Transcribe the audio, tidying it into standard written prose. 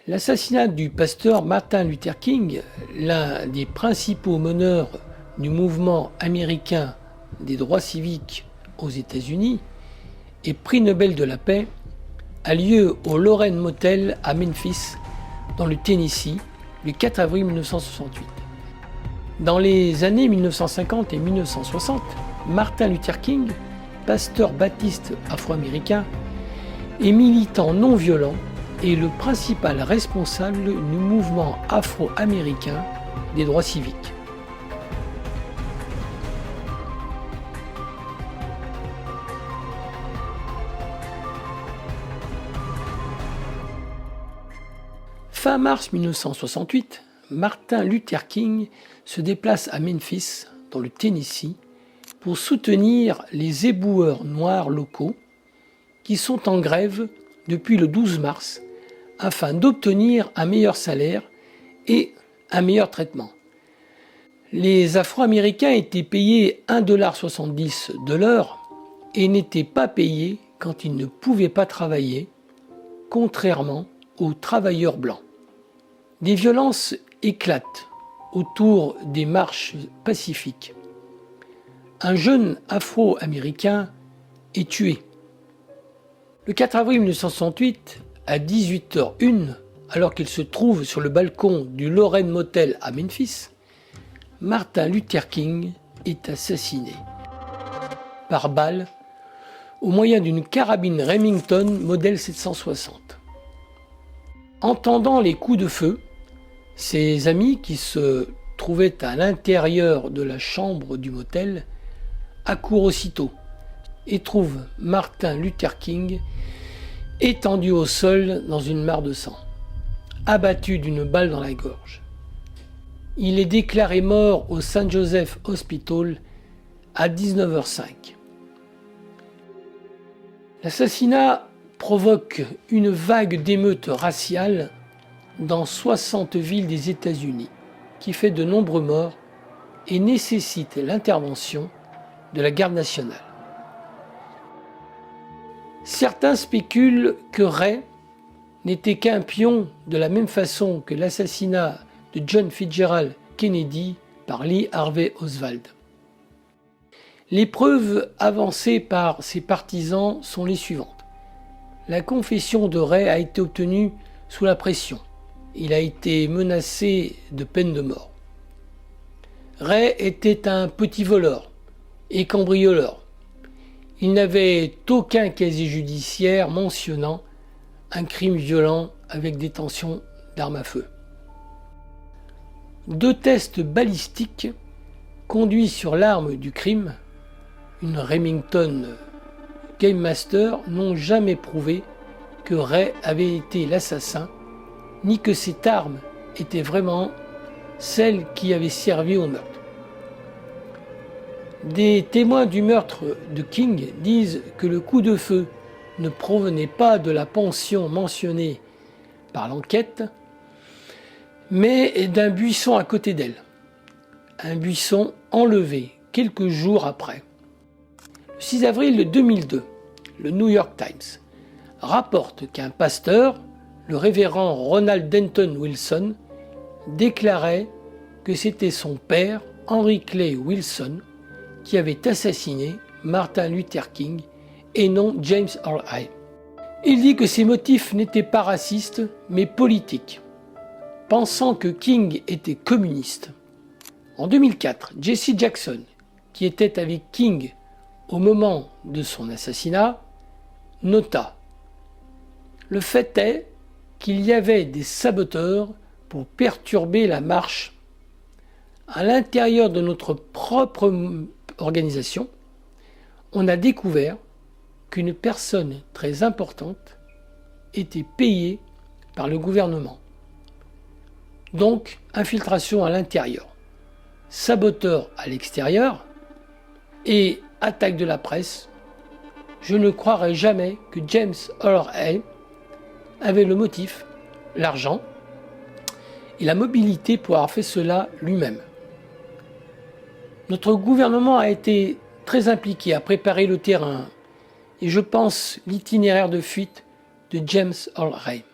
L'assassinat du pasteur Martin Luther King, l'un des principaux meneurs du mouvement américain des droits civiques aux États-Unis et prix Nobel de la paix, a lieu au Lorraine Motel à Memphis, dans le Tennessee, le 4 avril 1968. Dans les années 1950 et 1960, Martin Luther King, pasteur baptiste afro-américain et militant non violent, est le principal responsable du mouvement afro-américain des droits civiques. Fin mars 1968, Martin Luther King se déplace à Memphis, dans le Tennessee, pour soutenir les éboueurs noirs locaux qui sont en grève depuis le 12 mars afin d'obtenir un meilleur salaire et un meilleur traitement. Les Afro-Américains étaient payés 1,70 $ de l'heure et n'étaient pas payés quand ils ne pouvaient pas travailler, contrairement aux travailleurs blancs. Des violences éclatent autour des marches pacifiques. Un jeune Afro-Américain est tué. Le 4 avril 1968, à 18h01, alors qu'il se trouve sur le balcon du Lorraine Motel à Memphis, Martin Luther King est assassiné par balle au moyen d'une carabine Remington modèle 760. Entendant les coups de feu, ses amis qui se trouvaient à l'intérieur de la chambre du motel accourent aussitôt et trouvent Martin Luther King étendu au sol dans une mare de sang, abattu d'une balle dans la gorge. Il est déclaré mort au St. Joseph Hospital à 19h05. L'assassinat provoque une vague d'émeutes raciales dans 60 villes des États-Unis, qui fait de nombreux morts et nécessite l'intervention de la garde nationale. Certains spéculent que Ray n'était qu'un pion de la même façon que l'assassinat de John Fitzgerald Kennedy par Lee Harvey Oswald. Les preuves avancées par ses partisans sont les suivantes. La confession de Ray a été obtenue sous la pression. Il a été menacé de peine de mort. Ray était un petit voleur et cambrioleur. Il n'avait aucun casier judiciaire mentionnant un crime violent avec détention d'armes à feu. 2 tests balistiques conduits sur l'arme du crime, une Remington Game Master, n'ont jamais prouvé que Ray avait été l'assassin, ni que cette arme était vraiment celle qui avait servi au meurtre. Des témoins du meurtre de King disent que le coup de feu ne provenait pas de la pension mentionnée par l'enquête, mais d'un buisson à côté d'elle. Un buisson enlevé quelques jours après. Le 6 avril 2002, le New York Times rapporte qu'un pasteur, le révérend Ronald Denton Wilson, déclarait que c'était son père, Henry Clay Wilson, qui avait assassiné Martin Luther King et non James Earl Ray. Il dit que ses motifs n'étaient pas racistes, mais politiques, pensant que King était communiste. En 2004, Jesse Jackson, qui était avec King au moment de son assassinat, nota « Le fait est qu'il y avait des saboteurs pour perturber la marche. À l'intérieur de notre propre organisation, on a découvert qu'une personne très importante était payée par le gouvernement. Donc, infiltration à l'intérieur, saboteur à l'extérieur et attaque de la presse. Je ne croirais jamais que James Earl Ray avait le motif, l'argent et la mobilité pour avoir fait cela lui-même. Notre gouvernement a été très impliqué à préparer le terrain et je pense l'itinéraire de fuite de James Earl Ray.